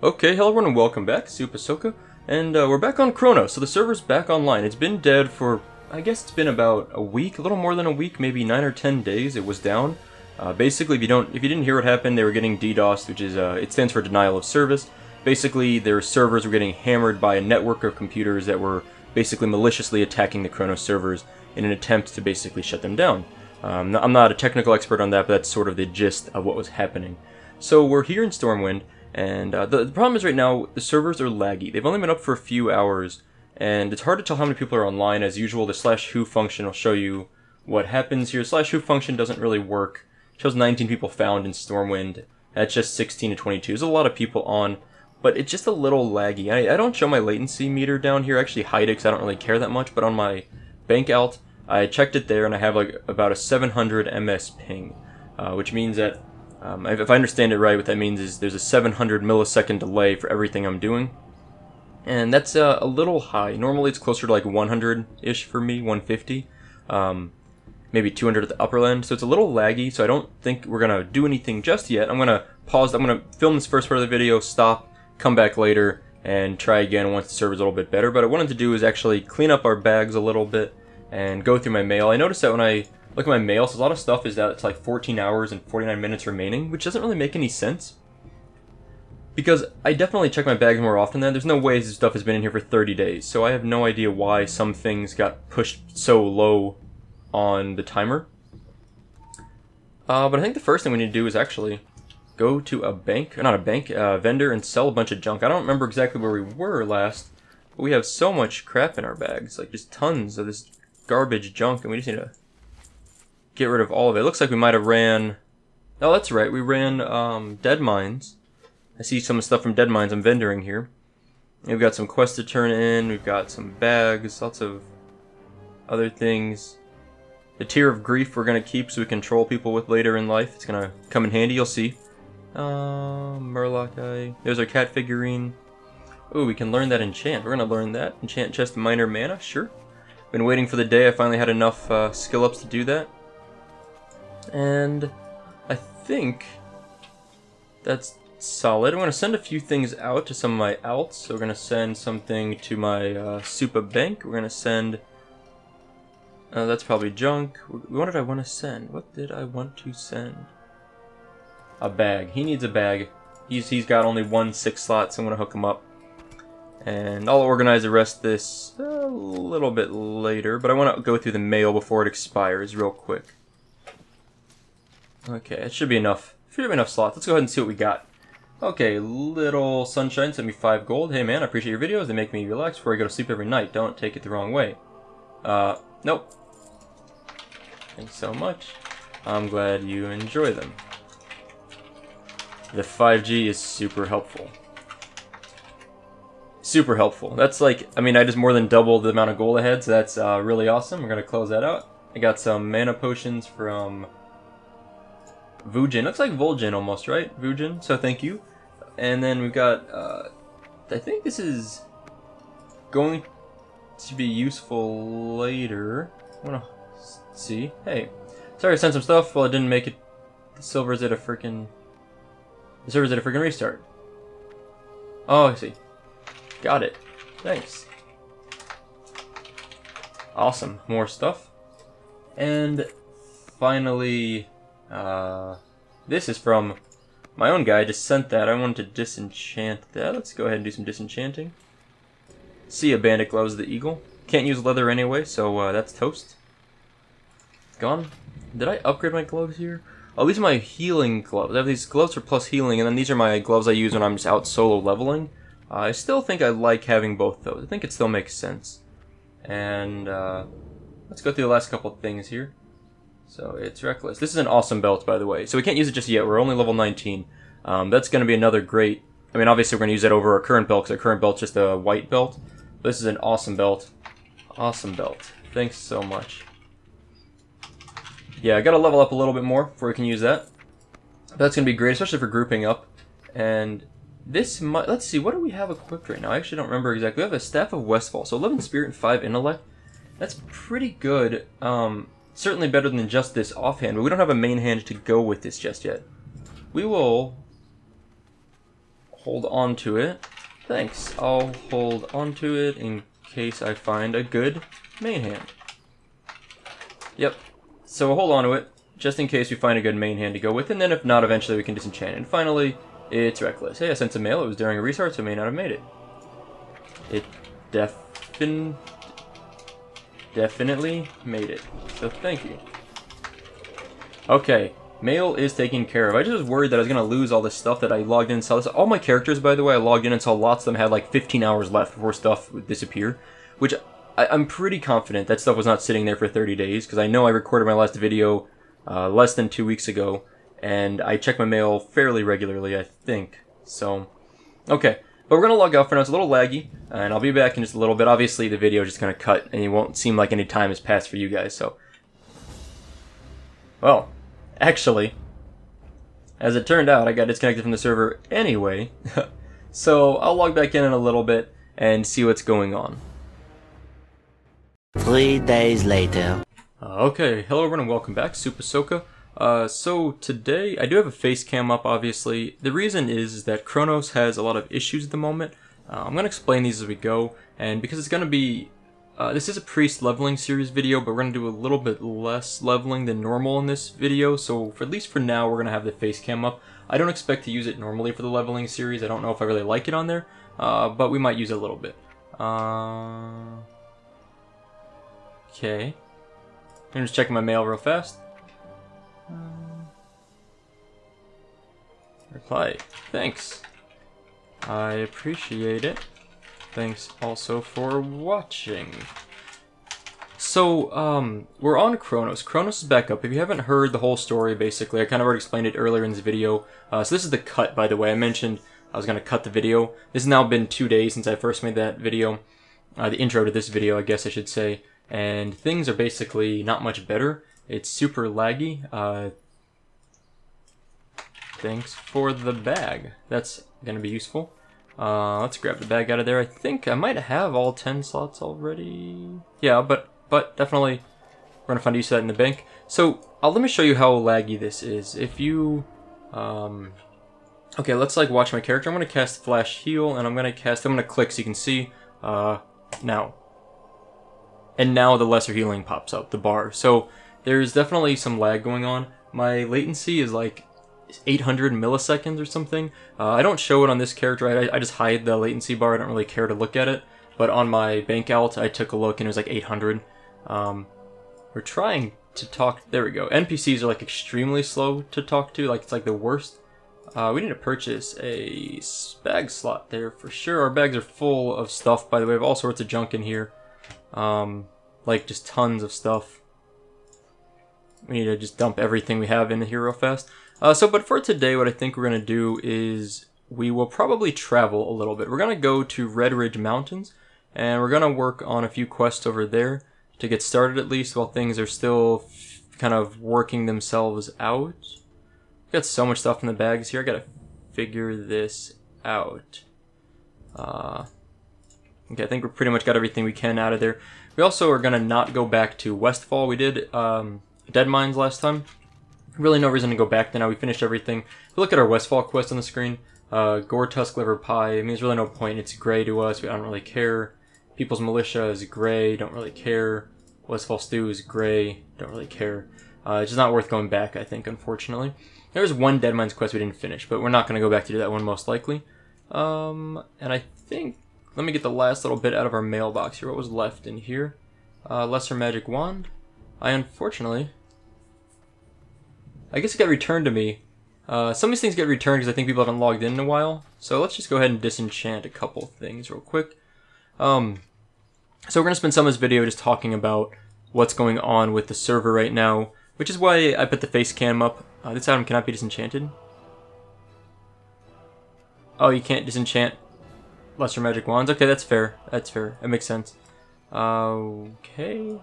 Okay, hello everyone and welcome back, SoupaSoka, and we're back on Chrono, so the server's back online. It's been dead for, I guess it's been about a week, a little more than a week, maybe 9 or 10 days it was down. Basically, if you didn't hear what happened, they were getting DDoS, which is, it stands for denial of service. Basically, their servers were getting hammered by a network of computers that were basically maliciously attacking the Chrono servers in an attempt to basically shut them down. I'm not a technical expert on that, but that's sort of the gist of what was happening. So we're here in Stormwind. And the problem is right now, the servers are laggy. They've only been up for a few hours, and it's hard to tell how many people are online. As usual, the /who function will show you what happens here. /who function doesn't really work. It shows 19 people found in Stormwind. That's just 16 to 22. There's a lot of people on, but it's just a little laggy. I don't show my latency meter down here. I actually hide it because I don't really care that much, but on my bank alt, I checked it there, and I have like about a 700 ms ping, which means that if I understand it right, what that means is there's a 700 millisecond delay for everything I'm doing. And that's a little high. Normally it's closer to like 100-ish for me, 150. Maybe 200 at the upper end. So it's a little laggy, so I don't think we're going to do anything just yet. I'm going to pause. I'm going to film this first part of the video, stop, come back later, and try again once the server's a little bit better. But what I wanted to do is actually clean up our bags a little bit and go through my mail. I noticed that when I look at my mail, so a lot of stuff is that it's like 14 hours and 49 minutes remaining, which doesn't really make any sense. Because I definitely check my bags more often than there's no way this stuff has been in here for 30 days, so I have no idea why some things got pushed so low on the timer. But I think the first thing we need to do is actually go to a bank, or not a bank, vendor, and sell a bunch of junk. I don't remember exactly where we were last, but we have so much crap in our bags, like just tons of this garbage junk, and we just need to get rid of all of it. It looks like we might have ran... Oh, that's right. We ran Dead Mines. I see some stuff from Dead Mines I'm vendoring here. We've got some quests to turn in. We've got some bags. Lots of other things. The Tear of Grief we're going to keep so we can troll people with later in life. It's going to come in handy. You'll see. Murloc Eye. There's our cat figurine. Ooh, we can learn that enchant. We're going to learn that. Enchant Chest Minor Mana. Sure. Been waiting for the day I finally had enough skill ups to do that. And I think that's solid. I'm going to send a few things out to some of my alts. So we're going to send something to my Supa Bank. We're going to send... that's probably junk. What did I want to send? What did I want to send? A bag. He needs a bag. He's got only 1 6 slot, so I'm going to hook him up. And I'll organize the rest of this a little bit later. But I want to go through the mail before it expires real quick. Okay, it should be enough. Should have enough slots. Let's go ahead and see what we got. Okay, Little Sunshine sent me 5 gold. Hey man, I appreciate your videos. They make me relax before I go to sleep every night. Don't take it the wrong way. Nope. Thanks so much. I'm glad you enjoy them. The 5G is super helpful. Super helpful. That's like, I mean, I just more than doubled the amount of gold ahead, so that's really awesome. We're going to close that out. I got some mana potions from Vujin. Looks like Vol'jin almost, right? Vujin, so thank you. And then we've got, I think this is going to be useful later. I want to see. Hey, sorry I sent some stuff. Well, it didn't make it. The servers did a freaking restart. Oh, I see. Got it. Thanks. Awesome. More stuff. And finally, this is from my own guy. I just sent that. I wanted to disenchant that. Let's go ahead and do some disenchanting. See a bandit gloves the eagle. Can't use leather anyway, so that's toast. Gone. Did I upgrade my gloves here? Oh, these are my healing gloves. I have these gloves for plus healing, and then these are my gloves I use when I'm just out solo leveling. I still think I like having both those. I think it still makes sense. And let's go through the last couple of things here. So it's Reckless. This is an awesome belt, by the way. So we can't use it just yet. We're only level 19. That's going to be another great... I mean, obviously we're going to use that over our current belt, because our current belt's just a white belt. But this is an awesome belt. Awesome belt. Thanks so much. Yeah, I got to level up a little bit more before we can use that. But that's going to be great, especially for grouping up. And this might... Let's see, what do we have equipped right now? I actually don't remember exactly. We have a Staff of Westfall. So 11 Spirit and 5 Intellect. That's pretty good. Certainly better than just this offhand, but we don't have a main hand to go with this just yet. We will hold on to it. Thanks. I'll hold on to it in case I find a good main hand. Yep. So we'll hold on to it, just in case we find a good main hand to go with, and then if not, eventually we can disenchant it. And finally, it's reckless. Hey, I sent some mail. It was during a restart, so it may not have made it. It definitely made it. So thank you. Okay, mail is taken care of. I just was worried that I was going to lose all this stuff that I logged in and saw. This. All my characters, by the way, I logged in and saw lots of them had like 15 hours left before stuff would disappear, which I'm pretty confident that stuff was not sitting there for 30 days, because I know I recorded my last video less than 2 weeks ago, and I check my mail fairly regularly, I think. So, okay. But we're going to log out for now. It's a little laggy, and I'll be back in just a little bit. Obviously, the video is just going to cut, and it won't seem like any time has passed for you guys, so. Well, actually, as it turned out, I got disconnected from the server anyway. So, I'll log back in a little bit and see what's going on. 3 days later. Okay, hello everyone and welcome back, SoupaSoka. So today, I do have a face cam up, obviously. The reason is that Kronos has a lot of issues at the moment. I'm going to explain these as we go, and because it's going to be... this is a priest leveling series video, but we're going to do a little bit less leveling than normal in this video, so at least for now, we're going to have the face cam up. I don't expect to use it normally for the leveling series. I don't know if I really like it on there, but we might use it a little bit. Okay. I'm just checking my mail real fast. Reply. Thanks. I appreciate it. Thanks also for watching. So, we're on Kronos. Kronos is back up. If you haven't heard the whole story, basically, I kind of already explained it earlier in this video. So this is the cut, by the way. I mentioned I was going to cut the video. This has now been 2 days since I first made that video. The intro to this video, I guess I should say. And things are basically not much better. It's super laggy. Thanks for the bag. That's going to be useful. Let's grab the bag out of there. I think I might have all 10 slots already. Yeah, but definitely we're going to find use of that in the bank. So let me show you how laggy this is. If you... okay, let's like watch my character. I'm going to cast Flash Heal, and I'm going to click so you can see now. And now the lesser healing pops up, the bar. So there's definitely some lag going on. My latency is like 800 milliseconds or something. I don't show it on this character. I just hide the latency bar. I don't really care to look at it. But on my bank alt, I took a look and it was like 800. We're trying to talk. There we go. NPCs are like extremely slow to talk to. Like it's like the worst. We need to purchase a bag slot there for sure. Our bags are full of stuff, by the way. We have all sorts of junk in here. Like just tons of stuff. We need to just dump everything we have in here real fast. But for today, what I think we're going to do is we will probably travel a little bit. We're going to go to Red Ridge Mountains, and we're going to work on a few quests over there to get started at least while things are still kind of working themselves out. We've got so much stuff in the bags here. I got to figure this out. Okay, I think we pretty much got everything we can out of there. We also are going to not go back to Westfall. We did Dead Mines last time. Really no reason to go back there now. We finished everything. If you look at our Westfall quest on the screen, Gore Tusk Liver Pie, I mean, there's really no point. It's gray to us. We don't really care. People's Militia is gray. Don't really care. Westfall Stew is gray. Don't really care. It's just not worth going back, I think, unfortunately. There was one Dead Mines quest we didn't finish, but we're not going to go back to do that one most likely. And I think... Let me get the last little bit out of our mailbox here. What was left in here? Lesser Magic Wand. Unfortunately... I guess it got returned to me. Some of these things get returned because I think people haven't logged in a while. So let's just go ahead and disenchant a couple things real quick. So we're going to spend some of this video just talking about what's going on with the server right now, which is why I put the face cam up. This item cannot be disenchanted. Oh, you can't disenchant Lesser Magic Wands? Okay, that's fair. That's fair. That makes sense. Okay.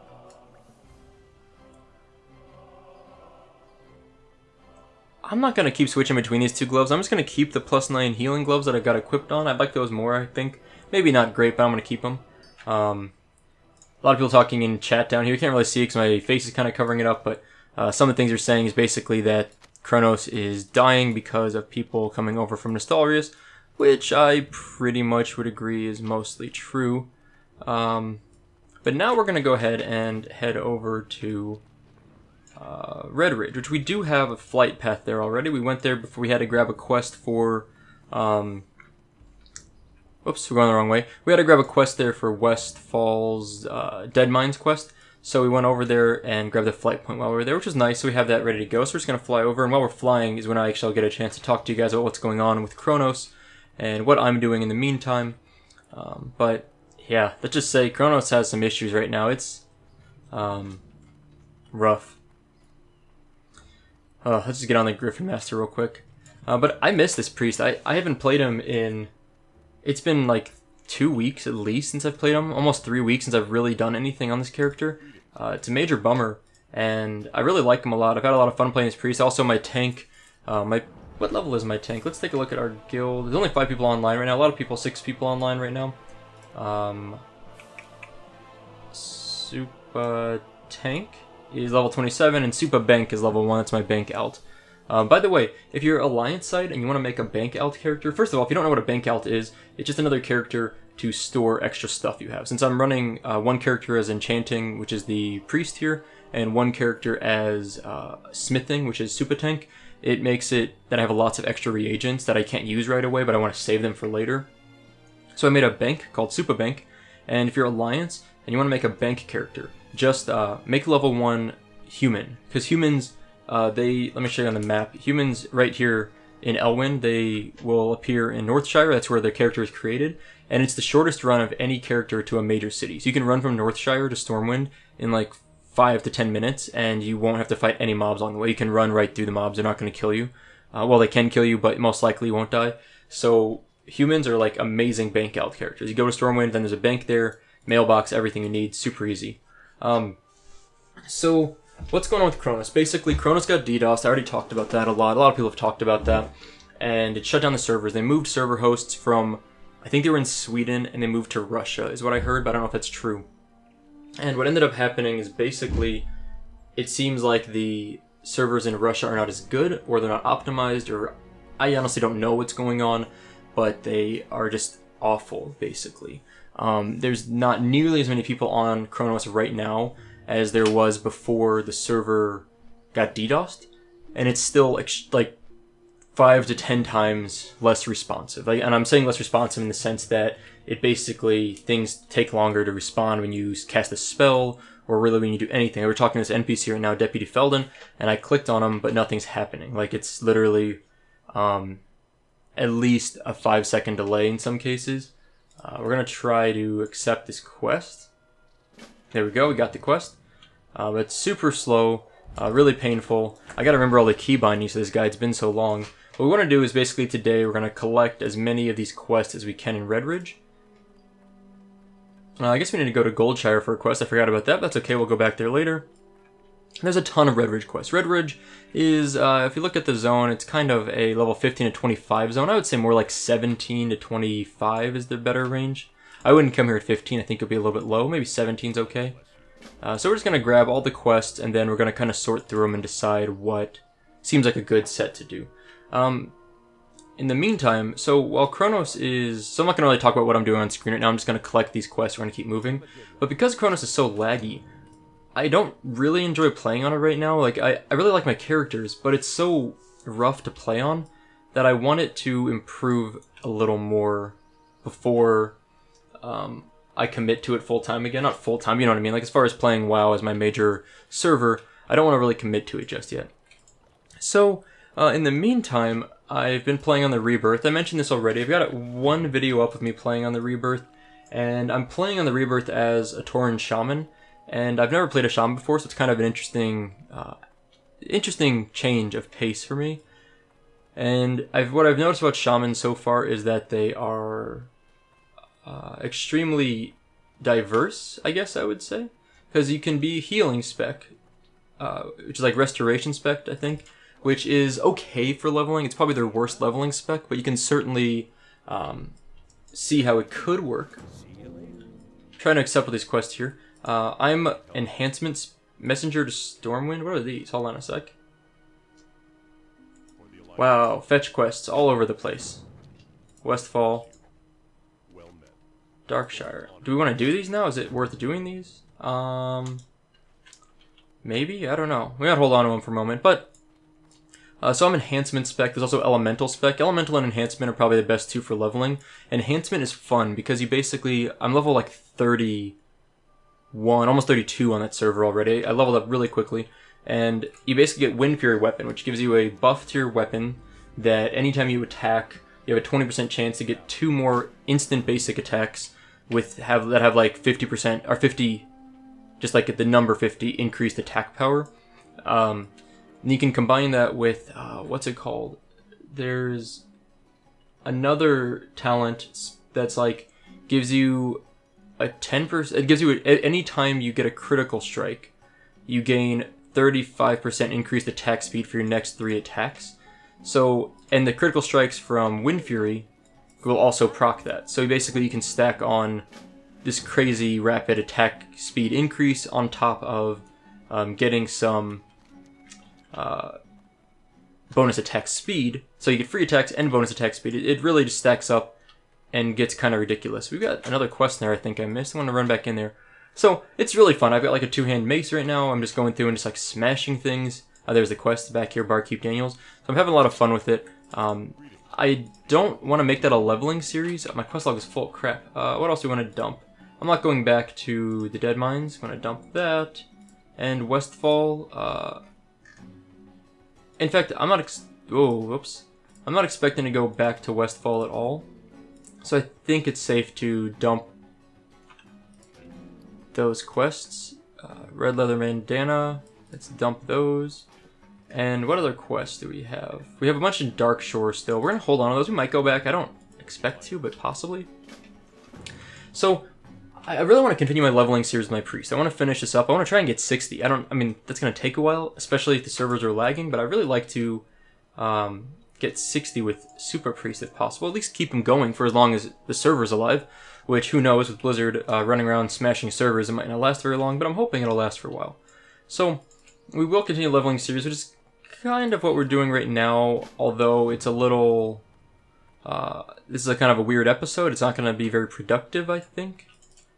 I'm not going to keep switching between these two gloves. I'm just going to keep the +9 healing gloves that I've got equipped on. I'd like those more, I think. Maybe not great, but I'm going to keep them. A lot of people talking in chat down here. You can't really see it because my face is kind of covering it up, but some of the things they're saying is basically that Kronos is dying because of people coming over from Nostalrius. which I pretty much would agree is mostly true. But now we're going to go ahead and head over to Red Ridge, which we do have a flight path there already. We went there before we had to grab a quest for... Oops, we're going the wrong way. We had to grab a quest there for West Falls Dead Mines quest. So we went over there and grabbed the flight point while we were there, which was nice. So we have that ready to go. So we're just going to fly over. And while we're flying is when I actually get a chance to talk to you guys about what's going on with Kronos and what I'm doing in the meantime. But yeah, let's just say Kronos has some issues right now. It's rough. Let's just get on the Griffin Master real quick. But I miss this priest. I haven't played him in... It's been like 2 weeks at least since I've played him. Almost 3 weeks since I've really done anything on this character. It's a major bummer. And I really like him a lot. I've had a lot of fun playing this priest. Also my tank. What level is my tank? Let's take a look at our guild. There's only 5 people online right now. A lot of people, 6 people online right now. Soupa Tank is level 27 and Soupa Bank is level 1. That's my bank alt. By the way, if you're Alliance side and you want to make a bank alt character, first of all, if you don't know what a bank alt is, it's just another character to store extra stuff you have. Since I'm running one character as enchanting, which is the priest here, and one character as smithing, which is Soupa Tank, it makes it that I have lots of extra reagents that I can't use right away, but I want to save them for later. So I made a bank called Soupa Bank, and if you're Alliance and you want to make a bank character, just make level 1 human, because humans, let me show you on the map, humans right here in Elwyn, they will appear in Northshire, that's where their character is created, and it's the shortest run of any character to a major city. So you can run from Northshire to Stormwind in like 5 to 10 minutes, and you won't have to fight any mobs along the way. You can run right through the mobs, they're not going to kill you. Well, they can kill you, but most likely you won't die. So humans are like amazing bank alt characters. You go to Stormwind, then there's a bank there, mailbox, everything you need, super easy. So what's going on with Kronos? Basically, Kronos got DDoSed. I already talked about that a lot. A lot of people have talked about that. And it shut down the servers. They moved server hosts from, I think they were in Sweden, and they moved to Russia, is what I heard, but I don't know if that's true. And what ended up happening is basically, it seems like the servers in Russia are not as good, or they're not optimized, or I honestly don't know what's going on, but they are just awful, basically. There's not nearly as many people on Kronos right now as there was before the server got DDoSed, and it's still like 5 to 10 times less responsive. And I'm saying less responsive in the sense that it basically, things take longer to respond when you cast a spell, or really when you do anything. We're talking to this NPC right now, Deputy Felden, and I clicked on him, but nothing's happening. Like, it's literally at least a 5-second delay in some cases. We're going to try to accept this quest. There we go, we got the quest. It's super slow, really painful. I got to remember all the key bindings to this guy, it's been so long. What we want to do is basically today we're going to collect as many of these quests as we can in Red Ridge. I guess we need to go to Goldshire for a quest. I forgot about that. That's okay. We'll go back there later. There's a ton of Red Ridge quests. Red Ridge is, if you look at the zone, it's kind of a level 15 to 25 zone. I would say more like 17 to 25 is the better range. I wouldn't come here at 15. I think it'll be a little bit low. Maybe 17's okay. So we're just going to grab all the quests, and then we're going to kind of sort through them and decide what seems like a good set to do. In the meantime, so while Kronos is... So I'm not going to really talk about what I'm doing on screen right now. I'm just going to collect these quests. We're going to keep moving. But because Kronos is so laggy, I don't really enjoy playing on it right now. Like, I really like my characters, but it's so rough to play on that I want it to improve a little more before I commit to it full-time again. Not full-time, you know what I mean? Like, as far as playing WoW as my major server, I don't want to really commit to it just yet. So, in the meantime, I've been playing on the Rebirth. I mentioned this already. I've got one video up of me playing on the Rebirth, and I'm playing on the Rebirth as a Tauren Shaman, and I've never played a Shaman before, so it's kind of an interesting change of pace for me. And what I've noticed about Shamans so far is that they are extremely diverse, I guess I would say, because you can be healing spec, which is like restoration spec, I think, which is okay for leveling. It's probably their worst leveling spec, but you can certainly see how it could work. I'm trying to accept all these quests here. I'm Enhancements Messenger to Stormwind. What are these? Hold on a sec. Wow, fetch quests all over the place. Westfall, Darkshire. Do we want to do these now? Is it worth doing these? Maybe? I don't know. We gotta hold on to them for a moment, but... so I'm Enhancement spec. There's also Elemental spec. Elemental and Enhancement are probably the best two for leveling. Enhancement is fun because you basically... I'm level like 31, almost 32 on that server already. I leveled up really quickly. And you basically get Wind Fury Weapon, which gives you a buff to your weapon that anytime you attack, you have a 20% chance to get 2 more instant basic attacks that have like 50% or 50, just like the number 50 increased attack power. And you can combine that with what's it called? There's another talent that's like gives you a 10%. It gives you any time you get a critical strike, you gain 35% increased attack speed for your next 3 attacks. So, and the critical strikes from Wind Fury will also proc that. So basically you can stack on this crazy rapid attack speed increase on top of getting some bonus attack speed. So you get free attacks and bonus attack speed. It really just stacks up and gets kind of ridiculous. We've got another quest there I think I missed. I want to run back in there. So, it's really fun. I've got like a 2-hand mace right now. I'm just going through and just like smashing things. There's the quest back here, Barkeep Daniels. So I'm having a lot of fun with it. I don't want to make that a leveling series. My quest log is full. Crap. What else do we want to dump? I'm not going back to the Dead Mines. I'm going to dump that. And Westfall. In fact, I'm not... I'm not expecting to go back to Westfall at all. So I think it's safe to dump those quests. Red Leather Bandana, let's dump those. And what other quests do we have? We have a bunch of Dark Shore still. We're gonna hold on to those. We might go back. I don't expect to, but possibly. So I really want to continue my leveling series with my priest. I want to finish this up. I want to try and get 60. I mean, that's gonna take a while, especially if the servers are lagging, but I really like to get 60 with Super Priest if possible. At least keep them going for as long as the server's alive. Which, who knows, with Blizzard running around smashing servers, it might not last very long, but I'm hoping it'll last for a while. So, we will continue leveling series, which is kind of what we're doing right now, although it's a little... this is a kind of a weird episode. It's not going to be very productive, I think.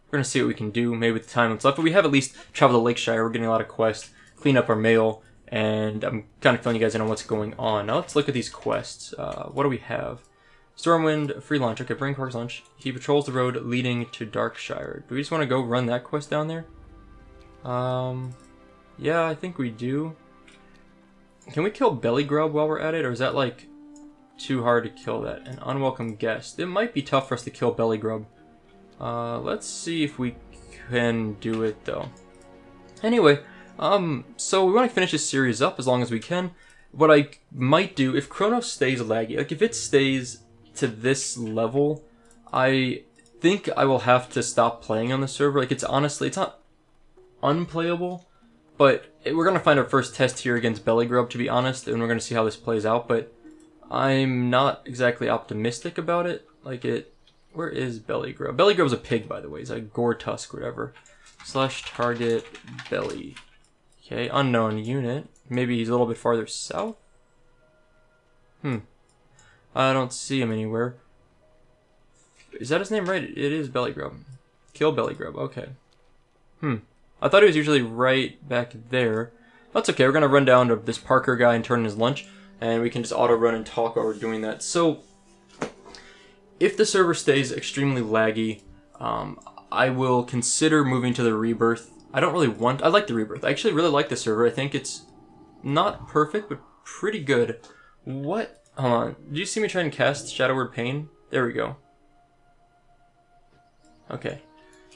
We're going to see what we can do, maybe with the time that's left, but we have at least traveled to Lakeshire. We're getting a lot of quests, clean up our mail, and I'm kind of filling you guys in on what's going on. Now, let's look at these quests. What do we have? Stormwind, free launch. Okay, bring Quark's launch. He patrols the road leading to Darkshire. Do we just want to go run that quest down there? Yeah, I think we do. Can we kill Belly Grub while we're at it, or is that, like, too hard to kill that? An unwelcome guest. It might be tough for us to kill Belly Grub. Let's see if we can do it, though. Anyway, so we want to finish this series up as long as we can. What I might do, if Chronos stays laggy, like, if it stays to this level, I think I will have to stop playing on the server. Like, it's not unplayable, but we're gonna find our first test here against Belly Grub, to be honest, and we're gonna see how this plays out, but I'm not exactly optimistic about it. Like, where is Belly Grub? Belly Grub's a pig, by the way. He's like Gore Tusk, whatever. / target Belly. Okay, unknown unit. Maybe he's a little bit farther south? I don't see him anywhere. Is that his name right? It is Belly Grub. Kill Belly Grub, okay. I thought he was usually right back there. That's okay, we're gonna run down to this Parker guy and turn in his lunch, and we can just auto-run and talk while we're doing that. So, if the server stays extremely laggy, I will consider moving to the Rebirth. I like the Rebirth. I actually really like the server. I think it's not perfect, but pretty good. What? Hold on. Did you see me try and cast Shadow Word Pain? There we go. Okay.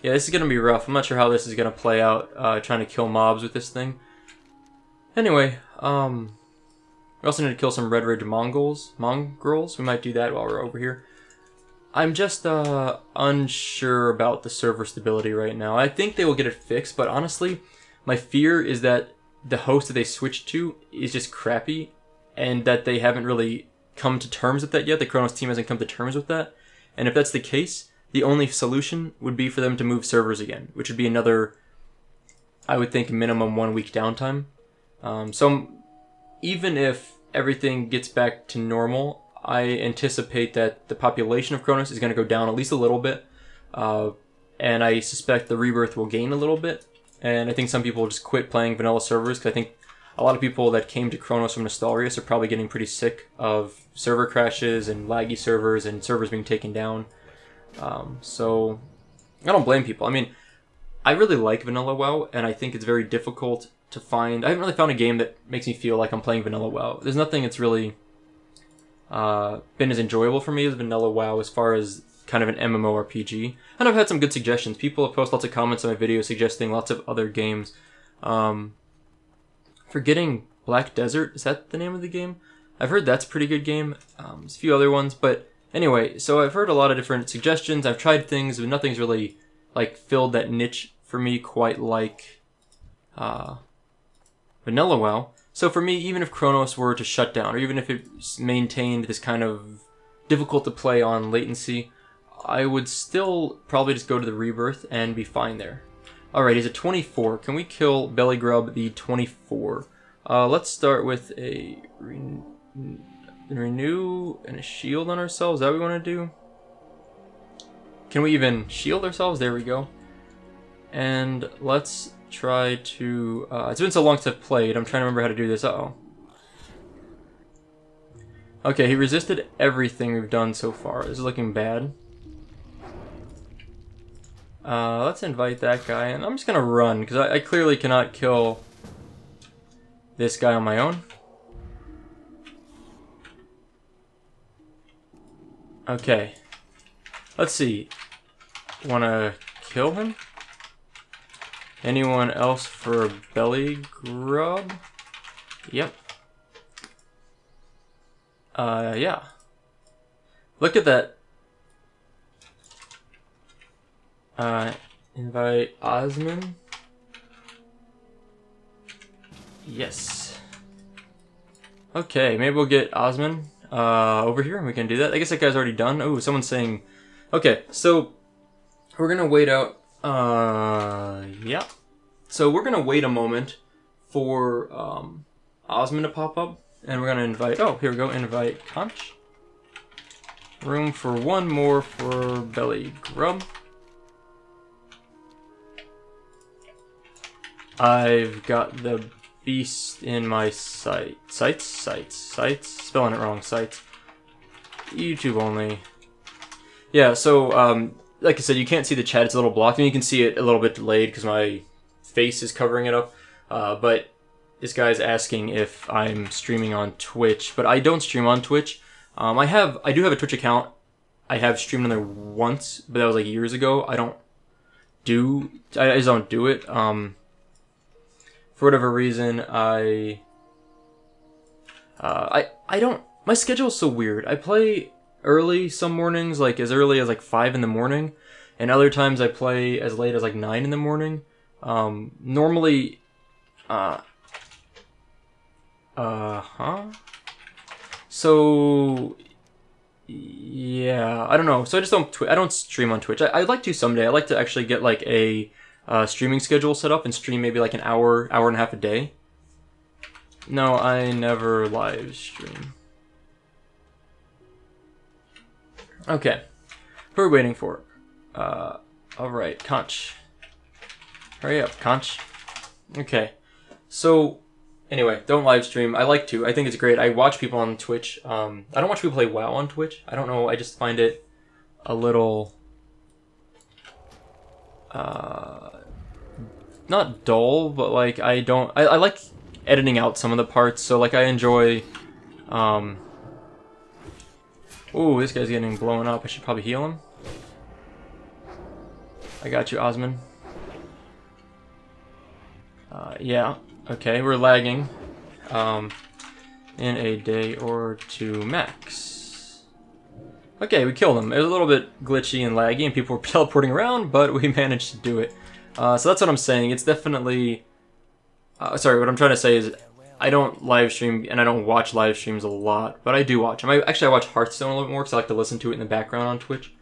Yeah, this is going to be rough. I'm not sure how this is going to play out, trying to kill mobs with this thing. Anyway, we also need to kill some Red Ridge Mongrels. We might do that while we're over here. I'm just unsure about the server stability right now. I think they will get it fixed, but honestly, my fear is that the host that they switched to is just crappy, and that they haven't really come to terms with that yet. The Chronos team hasn't come to terms with that. And if that's the case, the only solution would be for them to move servers again, which would be another, I would think, minimum 1 week downtime. So even if everything gets back to normal, I anticipate that the population of Kronos is going to go down at least a little bit. And I suspect the Rebirth will gain a little bit. And I think some people will just quit playing vanilla servers, because I think a lot of people that came to Kronos from Nostalrius are probably getting pretty sick of server crashes and laggy servers and servers being taken down. So I don't blame people. I mean, I really like vanilla WoW, and I think it's very difficult to find. I haven't really found a game that makes me feel like I'm playing vanilla WoW. There's nothing that's really been as enjoyable for me as vanilla WoW as far as kind of an MMORPG. And I've had some good suggestions. People have posted lots of comments on my videos suggesting lots of other games. Forgetting Black Desert, is that the name of the game? I've heard that's a pretty good game. There's a few other ones, but anyway, so I've heard a lot of different suggestions. I've tried things, but nothing's really like filled that niche for me quite like vanilla WoW. So for me, even if Kronos were to shut down, or even if it maintained this kind of difficult to play on latency, I would still probably just go to the Rebirth and be fine there. Alright, he's a 24. Can we kill Belly Grub the 24? Let's start with a renew and a shield on ourselves. Is that what we want to do? Can we even shield ourselves? There we go. And let's try to... it's been so long since I've played. I'm trying to remember how to do this. Uh-oh. Okay, he resisted everything we've done so far. This is looking bad. Let's invite that guy, and I'm just gonna run, because I clearly cannot kill this guy on my own. Okay. Let's see. Wanna kill him? Anyone else for a belly grub? Yep. Yeah. Look at that. Invite Osman. Yes. Okay, maybe we'll get Osman over here and we can do that. I guess that guy's already done. Oh, someone's saying... Okay, so we're gonna wait out... yeah. So we're gonna wait a moment for Osman to pop up. And we're gonna invite... Oh, here we go. Invite Conch. Room for one more for Belly Grub. I've got the beast in my sights. Spelling it wrong, sights. YouTube only. Yeah, so, like I said, you can't see the chat, it's a little blocked, and you can see it a little bit delayed because my face is covering it up. But this guy's asking if I'm streaming on Twitch, but I don't stream on Twitch. I do have a Twitch account. I have streamed on there once, but that was like years ago. I just don't do it. For whatever reason, I don't... My schedule's so weird. I play early some mornings, like as early as like 5 in the morning, and other times I play as late as like 9 in the morning. Normally, So, yeah, I don't know. So I just I don't stream on Twitch. I'd like to someday. I'd like to actually get like a streaming schedule set up and stream maybe like an hour and a half a day. No, I never live stream. Okay. Who are we waiting for? Alright, Conch. Hurry up, Conch. Okay. So, anyway, don't live stream. I like to. I think it's great. I watch people on Twitch. I don't watch people play WoW on Twitch. I don't know. I just find it a little... not dull, but like I like editing out some of the parts, so like I enjoy ooh, this guy's getting blown up. I should probably heal him. I got you, Osman. Yeah, okay, we're lagging in a day or two max. Okay, we killed him. It was a little bit glitchy and laggy and people were teleporting around, but we managed to do it. So that's what I'm saying. It's definitely... sorry, what I'm trying to say is I don't live stream and I don't watch live streams a lot, but I do watch them. Actually, I watch Hearthstone a little bit more because I like to listen to it in the background on Twitch.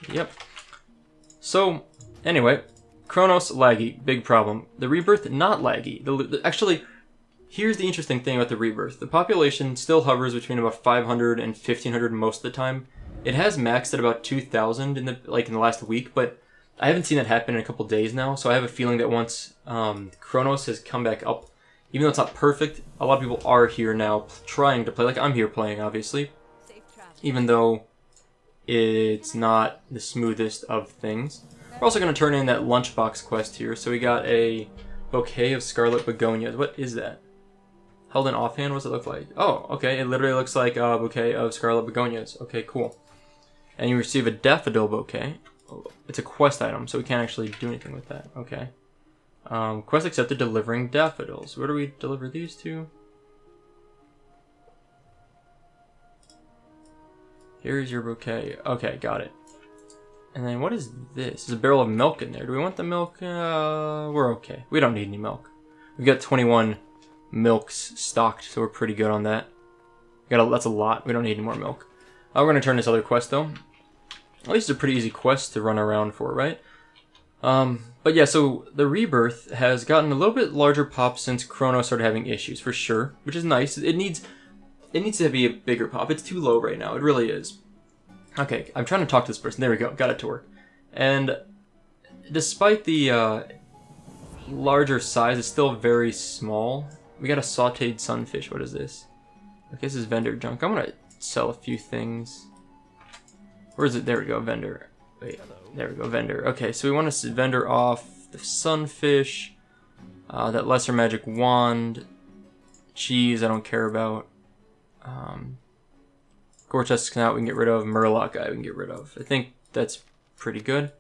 Yep. So, anyway, Kronos laggy, big problem. The Rebirth, not laggy. Actually, here's the interesting thing about the rebirth. The population still hovers between about 500 and 1500 most of the time. It has maxed at about 2000 in the last week, but I haven't seen that happen in a couple days now, so I have a feeling that once Chronos has come back up, even though it's not perfect, a lot of people are here now trying to play. Like, I'm here playing, obviously, even though it's not the smoothest of things. We're also going to turn in that lunchbox quest here. So we got a bouquet of scarlet begonias. What is that? Held in offhand, what does it look like? Oh, okay, it literally looks like a bouquet of scarlet begonias. Okay, cool. And you receive a daffodil bouquet. It's a quest item, so we can't actually do anything with that. Okay. Quest accepted, delivering daffodils. Where do we deliver these to? Here's your bouquet. Okay, got it. And then what is this? There's a barrel of milk in there. Do we want the milk? We're okay. We don't need any milk. We've got 21 milks stocked, so we're pretty good on that. That's a lot. We don't need any more milk. We're going to turn this other quest, though. At least it's a pretty easy quest to run around for, right? But yeah, so the rebirth has gotten a little bit larger pop since Chronos started having issues, for sure, which is nice. It needs to be a bigger pop. It's too low right now. It really is. Okay, I'm trying to talk to this person. There we go. Got it to work. And despite the larger size, it's still very small. We got a sauteed sunfish. What is this? Okay, this is vendor junk. I'm going to sell a few things. Where is it? There we go, vendor. Wait, there we go, vendor. Okay, so we want to vendor off the sunfish, that lesser magic wand, cheese I don't care about, Gorchest Snout we can get rid of, Murloc guy we can get rid of. I think that's pretty good.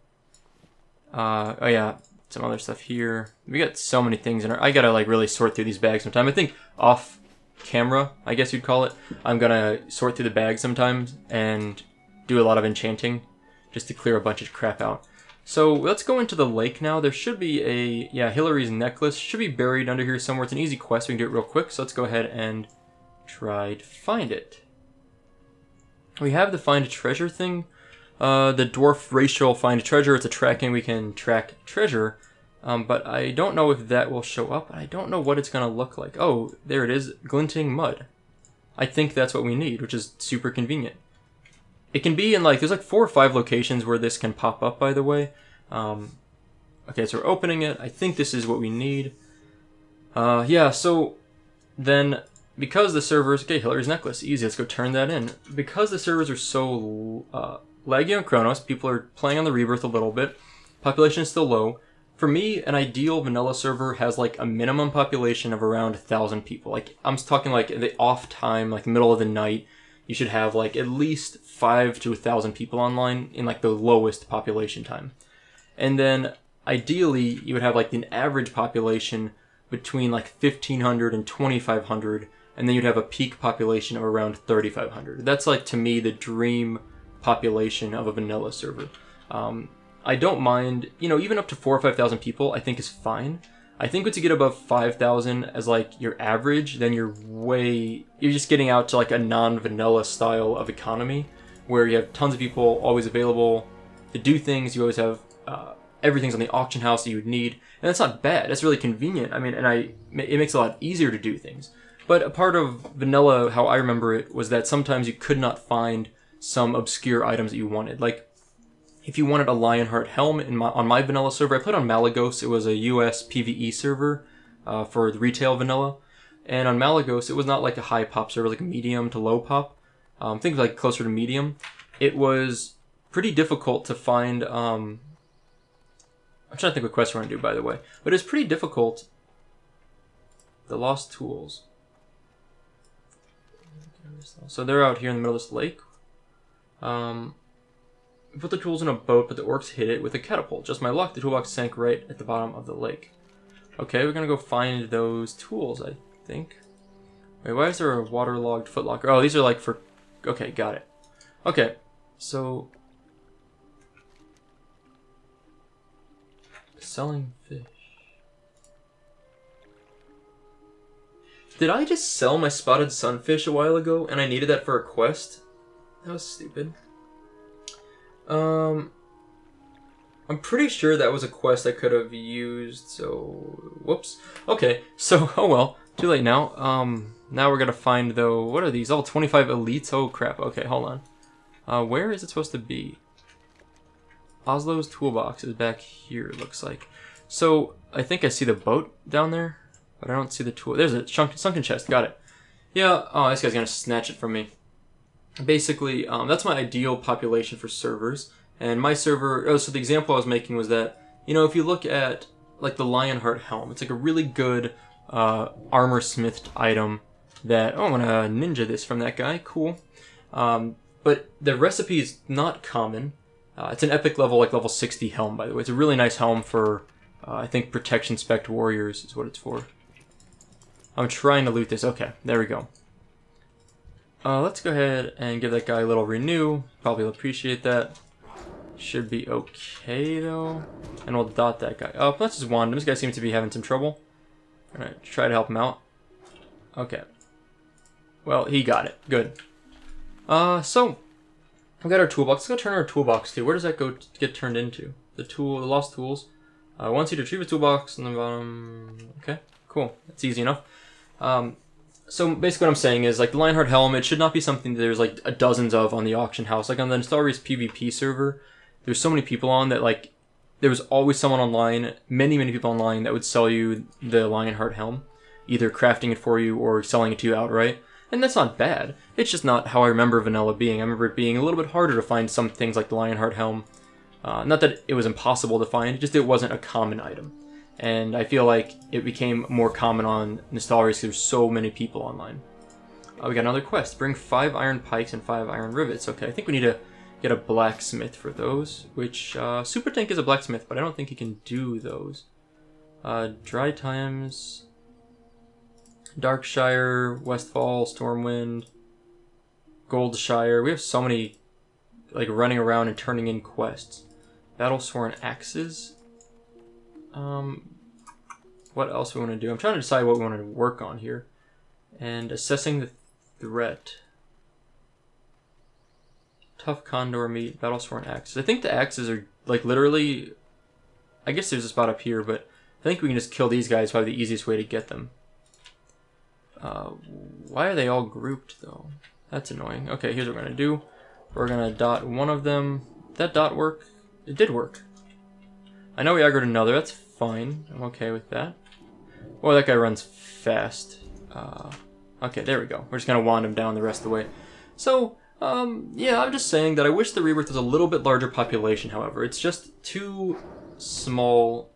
Oh yeah, some other stuff here. We got so many things in our... I gotta like really sort through these bags sometime. I think off camera, I guess you'd call it, I'm gonna sort through the bags sometimes and do a lot of enchanting just to clear a bunch of crap out. So let's go into the lake now. There should be a... yeah, Hillary's necklace should be buried under here somewhere. It's an easy quest. We can do it real quick. So let's go ahead and try to find it. We have the find a treasure thing. The dwarf racial find a treasure. It's a tracking. We can track treasure. But I don't know if that will show up. I don't know what it's going to look like. Oh, there it is. Glinting mud. I think that's what we need, which is super convenient. It can be in like, there's like 4 or 5 locations where this can pop up, by the way. Okay, so we're opening it. I think this is what we need. Yeah, so then because the servers... okay, Hillary's necklace. Easy, let's go turn that in. Because the servers are so laggy on Chronos, people are playing on the rebirth a little bit. Population is still low. For me, an ideal vanilla server has like a minimum population of around 1,000 people. Like, I'm talking like the off time, like middle of the night. You should have like at least 5 to 1,000 people online in like the lowest population time. And then ideally you would have like an average population between like 1,500 and 2,500, and then you'd have a peak population of around 3,500. That's like, to me, the dream population of a vanilla server. I don't mind, you know, even up to 4,000 or 5,000 people I think is fine. I think once you get above 5,000 as like your average, then you're just getting out to like a non-vanilla style of economy where you have tons of people always available to do things. You always have everything's on the auction house that you would need, and that's not bad. That's really convenient. I mean, it makes it a lot easier to do things. But a part of vanilla, how I remember it, was that sometimes you could not find some obscure items that you wanted. Like, if you wanted a Lionheart helm on my vanilla server, I played on Malagos. It was a US PvE server for the retail vanilla. And on Malagos, it was not like a high pop server, like a medium to low pop. Think like closer to medium. It was pretty difficult to find... I'm trying to think what quest we're going to do, by the way. But it's pretty difficult. The Lost Tools. So they're out here in the middle of this lake. We put the tools in a boat, but the orcs hit it with a catapult. Just my luck, the toolbox sank right at the bottom of the lake. Okay, we're gonna go find those tools, I think. Wait, why is there a waterlogged footlocker? Oh, these are like for... okay, got it. Okay, so... selling fish. Did I just sell my spotted sunfish a while ago and I needed that for a quest? That was stupid. I'm pretty sure that was a quest I could have used, so... whoops. Okay, so, oh well. Too late now. Now we're gonna find, though, what are these? All 25 elites? Oh crap, okay, hold on. Where is it supposed to be? Oslo's toolbox is back here, it looks like. So, I think I see the boat down there, but I don't see the tool. There's a sunken chest, got it. Yeah, oh, this guy's gonna snatch it from me. Basically, that's my ideal population for servers. And my server, oh, so the example I was making was that, you know, if you look at, like, the Lionheart helm, it's like a really good armor smithed item that, oh, I'm gonna ninja this from that guy, cool. But the recipe is not common. It's an epic level, like level 60 helm, by the way. It's a really nice helm for, I think, protection spec warriors is what it's for. I'm trying to loot this. Okay, there we go. Let's go ahead and give that guy a little renew. Probably will appreciate that. Should be okay, though. And we'll dot that guy up. Let's just wand him. This guy seems to be having some trouble. I'm gonna try to help him out. Okay. Well, he got it. Good. So we got our toolbox. Let's go turn our toolbox to. Where does that go get turned into? The lost tools. Once you retrieve a toolbox on the bottom. Okay, cool. That's easy enough. So basically what I'm saying is, like, the Lionheart helm, it should not be something that there's like dozens of on the auction house. Like on the Nostalrius PvP server, there's so many people on that, like, there was always someone online, many people online, that would sell you the Lionheart helm, either crafting it for you or selling it to you outright. And that's not bad. It's just not how I remember vanilla being. I remember it being a little bit harder to find some things like the Lionheart helm. Not that it was impossible to find, just it wasn't a common item. And I feel like it became more common on Nostalrius because there's so many people online. We got another quest. Bring 5 iron pikes and 5 iron rivets. Okay, I think we need to get a blacksmith for those, which Super Tank is a blacksmith, but I don't think he can do those. Dry Times, Darkshire, Westfall, Stormwind, Goldshire. We have so many, like, running around and turning in quests. Battlesworn Axes. What else we want to do? I'm trying to decide what we want to work on here. And assessing the threat. Tough condor meat, battlesworn axes. I think the axes are, like, literally, I guess there's a spot up here, but I think we can just kill these guys, probably the easiest way to get them. Why are they all grouped, though? That's annoying. Okay, here's what we're going to do. We're going to dot one of them. Did that dot work? It did work. I know we aggroed another. That's fine. I'm okay with that. Boy, that guy runs fast. Okay, there we go. We're just going to wand him down the rest of the way. So, yeah, I'm just saying that I wish the Rebirth was a little bit larger population, however. It's just too small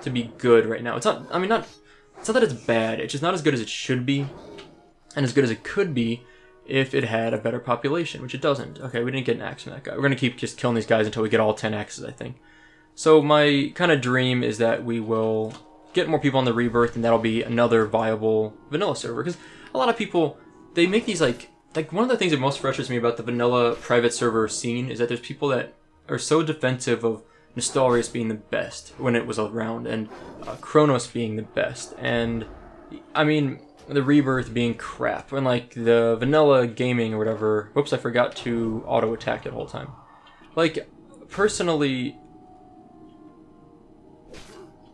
to be good right now. It's not, I mean, it's not that it's bad. It's just not as good as it should be, and as good as it could be if it had a better population, which it doesn't. Okay, we didn't get an axe from that guy. We're going to keep just killing these guys until we get all 10 axes, I think. So my kind of dream is that we will get more people on the Rebirth, and that'll be another viable vanilla server. Because a lot of people, they make these, like one of the things that most frustrates me about the vanilla private server scene is that there's people that are so defensive of Nostalrius being the best when it was around, and Kronos being the best, and I mean the Rebirth being crap, and like the vanilla gaming or whatever. Whoops, I forgot to auto attack it the whole time. Like, personally,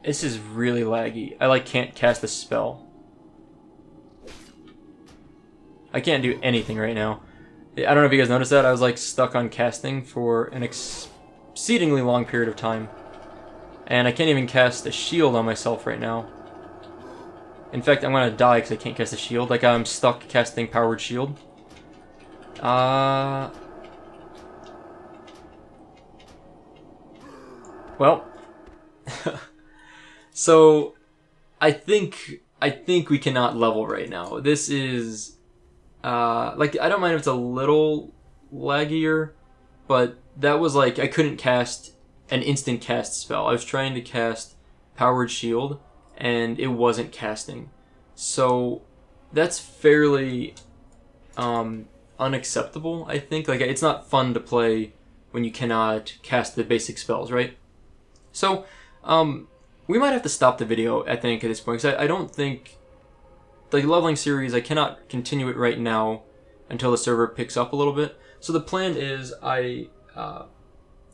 this is really laggy. I like can't cast a spell. I can't do anything right now. I don't know if you guys noticed that. I was like stuck on casting for an exceedingly long period of time. And I can't even cast a shield on myself right now. In fact, I'm gonna die because I can't cast a shield. Like, I'm stuck casting powered shield. Well. So, I think we cannot level right now. This is... like, I don't mind if it's a little laggier, but that was like, I couldn't cast an instant cast spell. I was trying to cast Powered Shield, and it wasn't casting. So, that's fairly unacceptable, I think. Like, it's not fun to play when you cannot cast the basic spells, right? So, we might have to stop the video, I think, at this point, because I don't think... the leveling series, I cannot continue it right now until the server picks up a little bit. So the plan is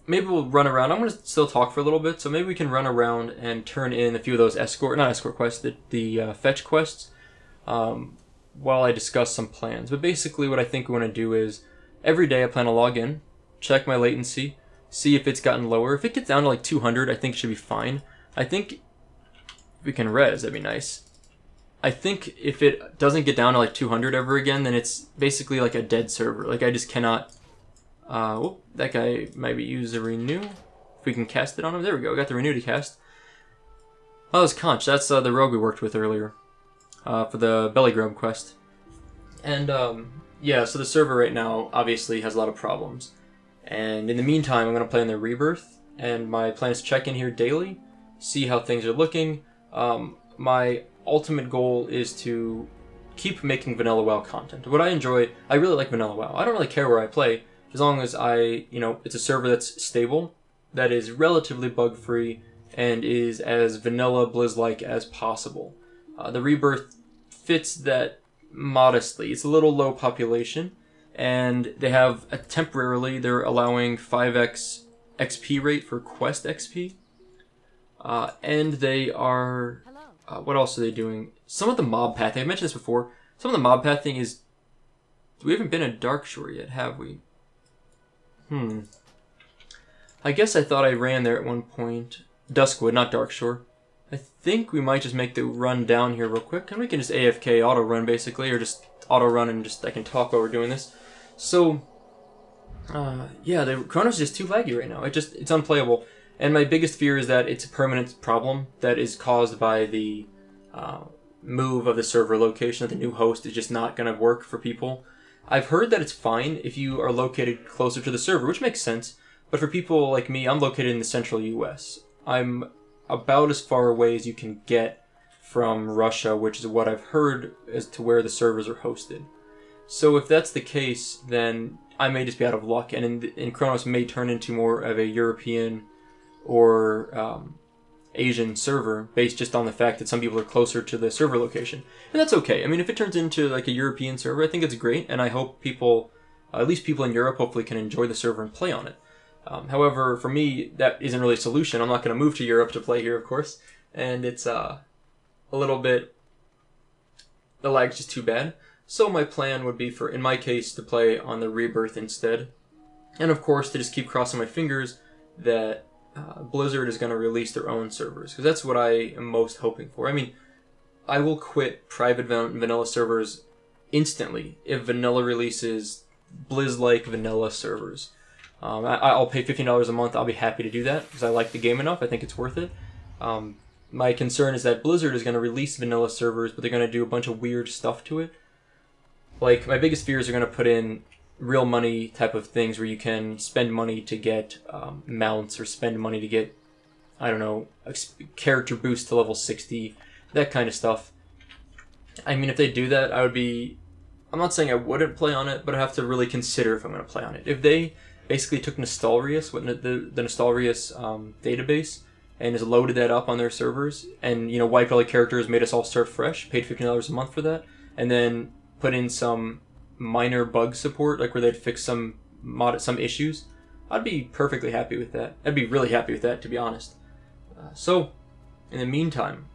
maybe we'll run around. I'm going to still talk for a little bit, so maybe we can run around and turn in a few of those not escort quests, the fetch quests. while I discuss some plans. But basically what I think we want to do is every day I plan to log in, check my latency, see if it's gotten lower. If it gets down to like 200, I think it should be fine. I think if we can res, that'd be nice. I think if it doesn't get down to like 200 ever again, then it's basically like a dead server. Like I just cannot... that guy maybe use a renew. If we can cast it on him. There we go. Got the renew to cast. Oh, that was Conch. That's the rogue we worked with earlier. For the belly grub quest. And yeah, so the server right now obviously has a lot of problems. And in the meantime, I'm going to play on the Rebirth. And my plan is to check in here daily, see how things are looking. My ultimate goal is to keep making Vanilla WoW content. What I enjoy, I really like Vanilla WoW. I don't really care where I play, as long as it's a server that's stable, that is relatively bug-free, and is as vanilla Blizz-like as possible. The Rebirth fits that modestly. It's a little low population, and they have they're allowing 5x XP rate for quest XP, and they are... what else are they doing? Some of the mob pathing, I've mentioned this before, some of the mob pathing is... We haven't been in Darkshore yet, have we? I guess I thought I ran there at one point. Duskwood, not Darkshore. I think we might just make the run down here real quick, and we can just AFK auto run basically, or just auto run and just I can talk while we're doing this. So, yeah, the Chronos is just too laggy right now. It's unplayable. And my biggest fear is that it's a permanent problem that is caused by the move of the server location, that the new host is just not going to work for people. I've heard that it's fine if you are located closer to the server, which makes sense. But for people like me, I'm located in the central US. I'm about as far away as you can get from Russia, which is what I've heard as to where the servers are hosted. So if that's the case, then I may just be out of luck, and Chronos may turn into more of a European or Asian server based just on the fact that some people are closer to the server location. And that's okay. I mean, if it turns into like a European server, I think it's great, and I hope people, at least people in Europe, hopefully can enjoy the server and play on it. However, for me, that isn't really a solution. I'm not going to move to Europe to play here, of course, and it's a little bit... the lag's just too bad. So my plan would be for, in my case, to play on the Rebirth instead. And of course, to just keep crossing my fingers that Blizzard is going to release their own servers, because that's what I am most hoping for. I mean, I will quit private vanilla servers instantly if vanilla releases Blizz-like vanilla servers. I'll pay $15 a month. I'll be happy to do that because I like the game enough. I think it's worth it. My concern is that Blizzard is going to release vanilla servers, but they're going to do a bunch of weird stuff to it. Like, my biggest fears are going to put in real money type of things where you can spend money to get mounts, or spend money to get, I don't know, a character boost to level 60, that kind of stuff. I mean, if they do that, I would be... I'm not saying I wouldn't play on it, but I have to really consider if I'm going to play on it. If they basically took Nostalrius, the Nostalrius database, and just loaded that up on their servers, and, wiped all the characters, made us all start fresh, paid $15 a month for that, and then put in some minor bug support, like where they'd fix some issues, I'd be perfectly happy with that. I'd be really happy with that, to be honest. So, in the meantime,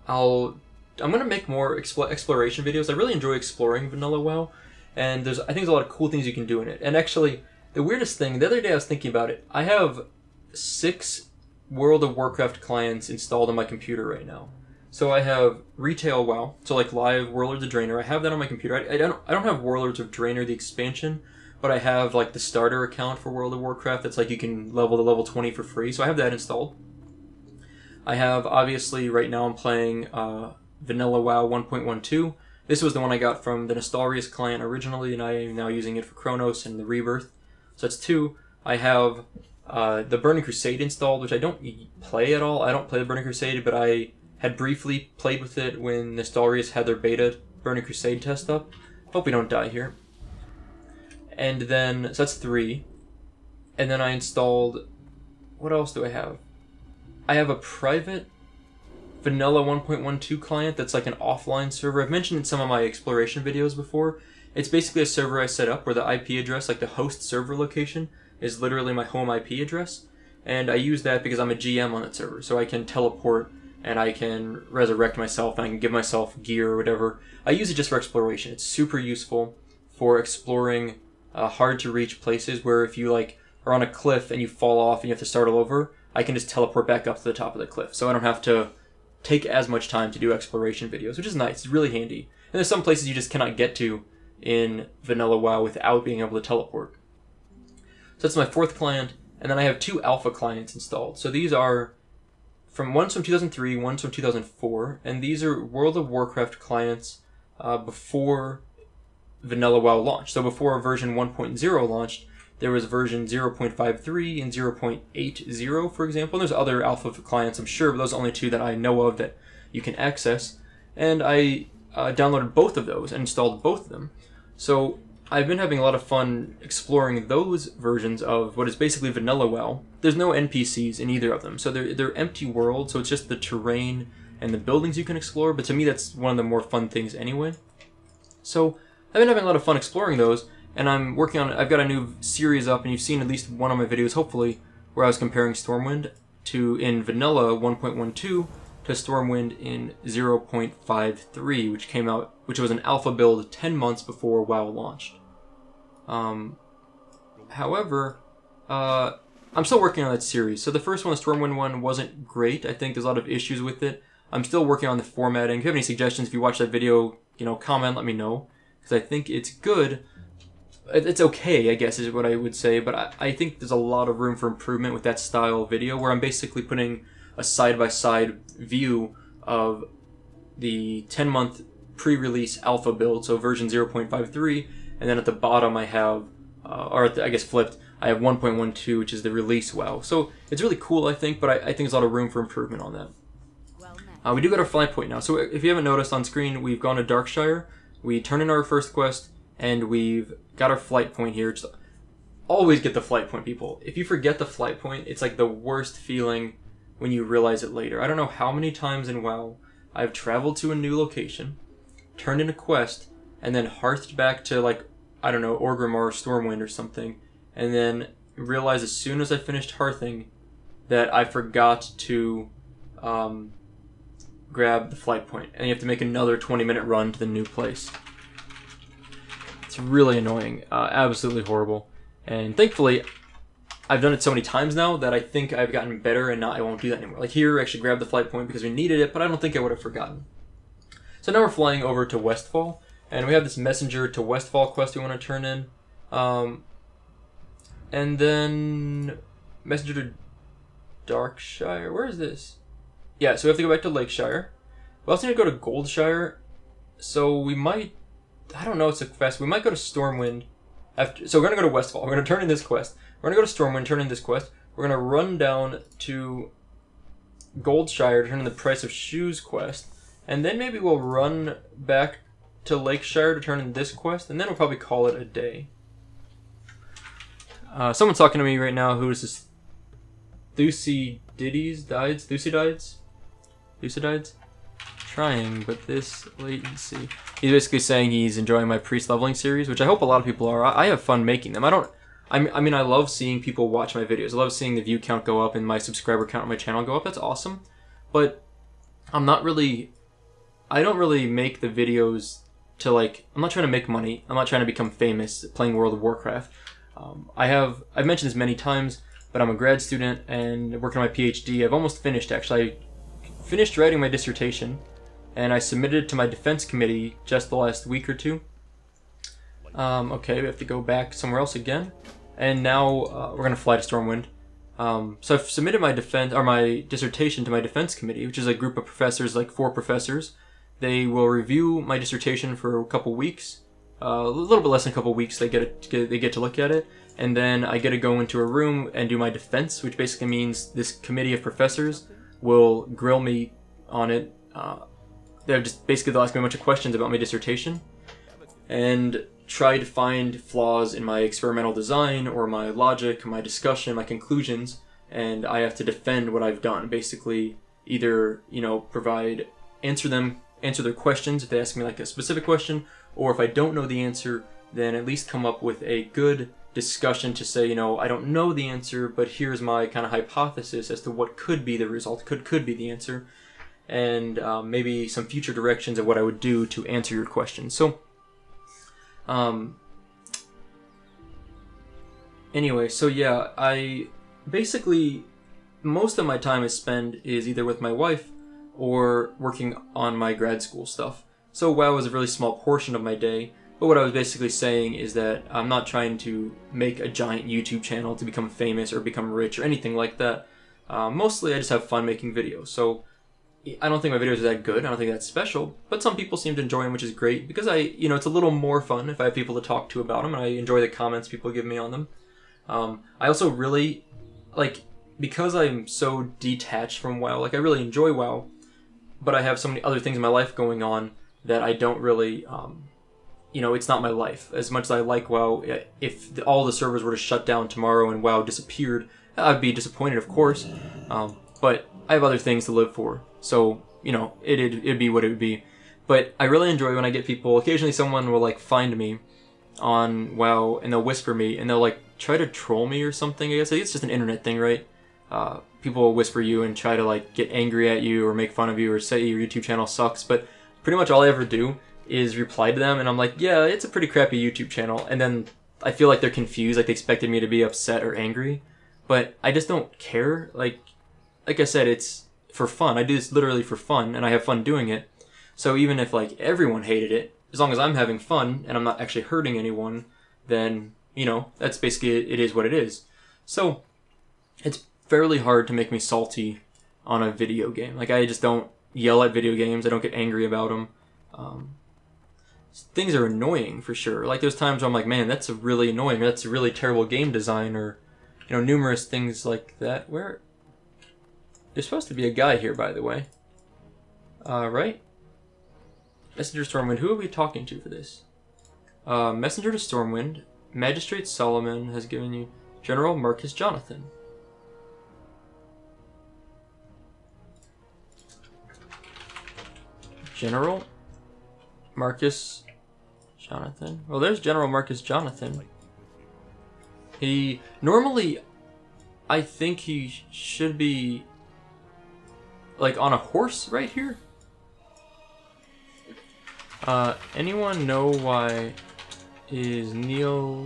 I'm going to make more exploration videos. I really enjoy exploring Vanilla WoW, and I think there's a lot of cool things you can do in it. And actually, the weirdest thing, the other day I was thinking about it, I have 6 World of Warcraft clients installed on my computer right now. So I have Retail WoW, so like live Warlords of Draenor. I have that on my computer. I don't have Warlords of Draenor, the expansion, but I have like the starter account for World of Warcraft. That's like you can level to level 20 for free. So I have that installed. I have, obviously, right now I'm playing Vanilla WoW 1.12. This was the one I got from the Nostalrius client originally, and I am now using it for Chronos and the Rebirth. So that's 2. I have the Burning Crusade installed, which I don't play at all. I don't play the Burning Crusade, but I had briefly played with it when Nostalrius had their beta Burning Crusade test up. Hope we don't die here. And then, so that's 3. And then I installed, what else do I have? I have a private Vanilla 1.12 client that's like an offline server. I've mentioned in some of my exploration videos before. It's basically a server I set up where the IP address, like the host server location, is literally my home IP address. And I use that because I'm a GM on that server, so I can teleport and I can resurrect myself, and I can give myself gear or whatever. I use it just for exploration. It's super useful for exploring hard to reach places where if you like are on a cliff and you fall off and you have to start all over, I can just teleport back up to the top of the cliff. So I don't have to take as much time to do exploration videos, which is nice. It's really handy. And there's some places you just cannot get to in vanilla WoW without being able to teleport. So that's my 4th client, and then I have 2 alpha clients installed. So these are one's from 2003, one's from 2004, and these are World of Warcraft clients before vanilla WoW launched. So before version 1.0 launched, there was version 0.53 and 0.80, for example. And there's other alpha clients, I'm sure, but those are only 2 that I know of that you can access. And I downloaded both of those and installed both of them. So I've been having a lot of fun exploring those versions of what is basically vanilla WoW. There's no NPCs in either of them, so they're empty worlds, so it's just the terrain and the buildings you can explore, but to me that's one of the more fun things anyway. So I've been having a lot of fun exploring those, and I'm working on, I've got a new series up, and you've seen at least one of my videos, hopefully, where I was comparing Stormwind in vanilla 1.12 to Stormwind in 0.53, which was an alpha build 10 months before WoW launched. However, I'm still working on that series. So the first one, the Stormwind one, wasn't great. I think there's a lot of issues with it. I'm still working on the formatting. If you have any suggestions, if you watch that video, comment, let me know. Because I think it's good. It's okay, I guess, is what I would say. But I think there's a lot of room for improvement with that style video, where I'm basically putting a side-by-side view of the 10-month pre-release alpha build, so version 0.53, and then at the bottom I have, I guess flipped, I have 1.12, which is the release WoW. So it's really cool, I think, but I think there's a lot of room for improvement on that. We do got our flight point now. So if you haven't noticed on screen, we've gone to Darkshire, we turned in our first quest, and we've got our flight point here. Just always get the flight point, people. If you forget the flight point, it's like the worst feeling when you realize it later. I don't know how many times in WoW I've traveled to a new location, turned in a quest, and then hearthed back to, Orgrimmar or Stormwind or something, and then realized as soon as I finished hearthing that I forgot to grab the flight point, and you have to make another 20-minute run to the new place. It's really annoying, absolutely horrible, and thankfully I've done it so many times now that I think I've gotten better and now I won't do that anymore. Like here, I actually grabbed the flight point because we needed it, but I don't think I would have forgotten. So now we're flying over to Westfall, and we have this messenger to Westfall quest we want to turn in. And then messenger to Darkshire. Where is this? Yeah, so we have to go back to Lakeshire. We also need to go to Goldshire. So we might, I don't know, it's a quest. We might go to Stormwind. So we're going to go to Westfall. We're going to turn in this quest. We're going to go to Stormwind, turn in this quest. We're going to run down to Goldshire to turn in the Price of Shoes quest. And then maybe we'll run back to Lakeshire to turn in this quest. And then we'll probably call it a day. Someone's talking to me right now. Who is this? Thucydides? Trying, but this latency. He's basically saying he's enjoying my priest leveling series, which I hope a lot of people are. I have fun making them. I love seeing people watch my videos. I love seeing the view count go up and my subscriber count on my channel go up. That's awesome. But I don't really make the videos to I'm not trying to make money. I'm not trying to become famous playing World of Warcraft. I've mentioned this many times, but I'm a grad student and working on my PhD. I've almost finished, actually. I finished writing my dissertation, and I submitted it to my defense committee just the last week or two. Okay, we have to go back somewhere else again. And now we're going to fly to Stormwind. So I've submitted my dissertation to my defense committee, which is a group of professors, 4 professors. They will review my dissertation for a couple weeks. A little bit less than a couple weeks, they get to look at it, and then I get to go into a room and do my defense, which basically means this committee of professors will grill me on it. They'll ask me a bunch of questions about my dissertation, and try to find flaws in my experimental design, or my logic, my discussion, my conclusions, and I have to defend what I've done. Basically, either answer their questions if they ask me a specific question, or if I don't know the answer, then at least come up with a good discussion to say, I don't know the answer, but here's my kind of hypothesis as to what could be the result, could be the answer. and maybe some future directions of what I would do to answer your questions. So, anyway, so yeah, I basically, most of my time is spent is either with my wife or working on my grad school stuff. So WoW is a really small portion of my day, but what I was basically saying is that I'm not trying to make a giant YouTube channel to become famous or become rich or anything like that. Mostly I just have fun making videos. So I don't think my videos are that good. I don't think that's special, but some people seem to enjoy them, which is great because it's a little more fun if I have people to talk to about them, and I enjoy the comments people give me on them. I also really, because I'm so detached from WoW, I really enjoy WoW, but I have so many other things in my life going on that I don't really, it's not my life. As much as I like WoW, if all the servers were to shut down tomorrow and WoW disappeared, I'd be disappointed, of course, but I have other things to live for, so, it'd be what it would be. But I really enjoy when I get people, occasionally someone will, find me on WoW, and they'll whisper me, and they'll, try to troll me or something, I guess. It's just an internet thing, right? People will whisper you and try to, get angry at you or make fun of you or say your YouTube channel sucks, but pretty much all I ever do is reply to them, and I'm like, yeah, it's a pretty crappy YouTube channel, and then I feel like they're confused, they expected me to be upset or angry, but I just don't care. Like I said, it's for fun. I do this literally for fun, and I have fun doing it. So even if everyone hated it, as long as I'm having fun and I'm not actually hurting anyone, then that's basically it is what it is. So it's fairly hard to make me salty on a video game. I just don't yell at video games. I don't get angry about them. Things are annoying for sure. There's times where I'm like, man, that's really annoying. Or that's a really terrible game design, or numerous things like that. Where there's supposed to be a guy here, by the way. Right? Messenger Stormwind. Who are we talking to for this? Messenger to Stormwind. Magistrate Solomon has given you General Marcus Jonathan. General Marcus Jonathan. Well, there's General Marcus Jonathan. He normally, I think he should be on a horse right here. Anyone know why is kneeling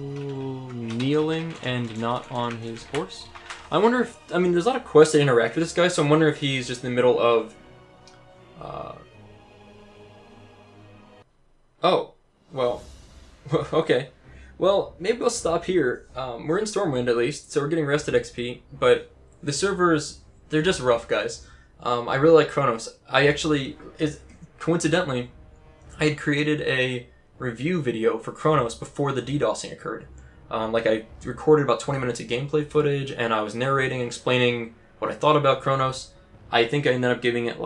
and not on his horse? I wonder if, there's a lot of quests that interact with this guy, so I'm wondering if he's just in the middle of, oh, well, okay. Well, maybe we'll stop here. We're in Stormwind at least, so we're getting rested XP, but the servers, they're just rough, guys. I really like Kronos. Coincidentally, I had created a review video for Kronos before the DDoSing occurred. I recorded about 20 minutes of gameplay footage, and I was narrating and explaining what I thought about Kronos. I think I ended up giving it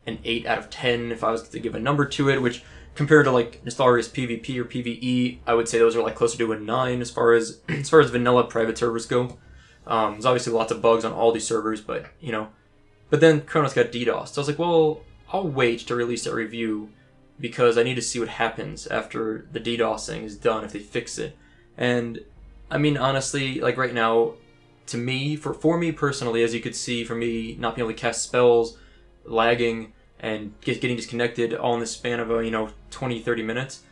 an 8 out of 10 if I was to give a number to it, which compared to Nestarius PvP or PvE, I would say those are closer to a 9 as far as vanilla private servers go. There's obviously lots of bugs on all these servers, but but then Kronos got DDoSed. So I was like, well, I'll wait to release a review because I need to see what happens after the DDoSing is done, if they fix it. And honestly, right now, to me, for me personally, as you could see, for me not being able to cast spells, lagging, and getting disconnected all in the span of 20-30 minutes,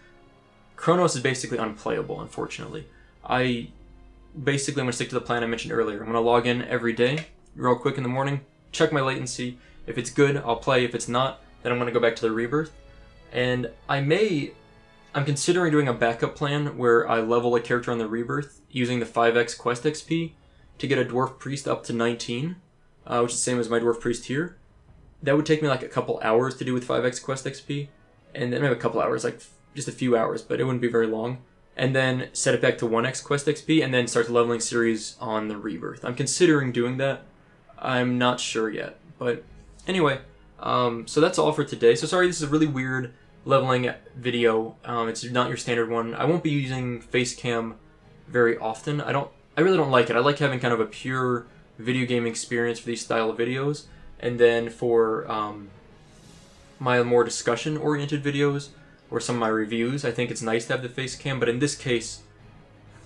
Kronos is basically unplayable, unfortunately. I'm going to stick to the plan I mentioned earlier. I'm going to log in every day, real quick in the morning, check my latency. If it's good, I'll play. If it's not, then I'm going to go back to the Rebirth. And I'm considering doing a backup plan where I level a character on the Rebirth using the 5x quest XP to get a Dwarf Priest up to 19, which is the same as my Dwarf Priest here. That would take me a couple hours to do with 5x quest XP, and then maybe a couple hours, just a few hours, but it wouldn't be very long. And then set it back to 1x quest XP, and then start the leveling series on the Rebirth. I'm considering doing that. I'm not sure yet, but anyway, so that's all for today. So sorry, this is a really weird leveling video. It's not your standard one. I won't be using Facecam very often. I really don't like it. I like having kind of a pure video game experience for these style of videos. And then for my more discussion-oriented videos, or some of my reviews, I think it's nice to have the face cam, but in this case,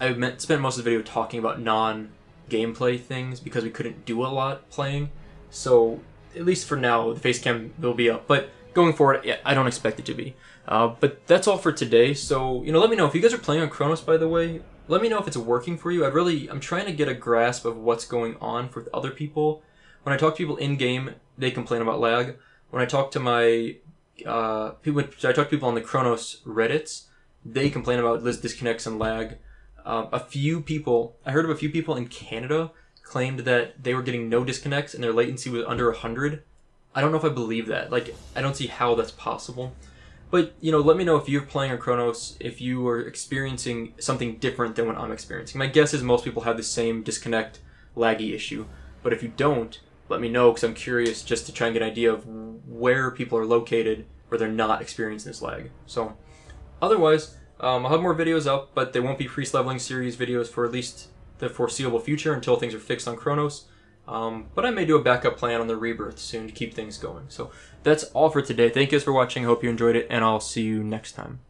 I spent most of the video talking about non-gameplay things because we couldn't do a lot playing. So at least for now, the face cam will be up. But going forward, yeah, I don't expect it to be. But that's all for today. So, let me know if you guys are playing on Chronos, by the way. Let me know if it's working for you. I'm trying to get a grasp of what's going on for other people. When I talk to people in-game, they complain about lag. When I talk to people on the Chronos Reddits, they complain about disconnects and lag. I heard of a few people in Canada claimed that they were getting no disconnects and their latency was under 100. I don't know if I believe that. I don't see how that's possible. But, let me know if you're playing on Chronos, if you are experiencing something different than what I'm experiencing. My guess is most people have the same disconnect, laggy issue. But if you don't, let me know, because I'm curious just to try and get an idea of where people are located where they're not experiencing this lag. So, otherwise, I'll have more videos up, but they won't be priest leveling series videos for at least the foreseeable future until things are fixed on Chronos. But I may do a backup plan on the Rebirth soon to keep things going. So that's all for today. Thank you guys for watching. I hope you enjoyed it, and I'll see you next time.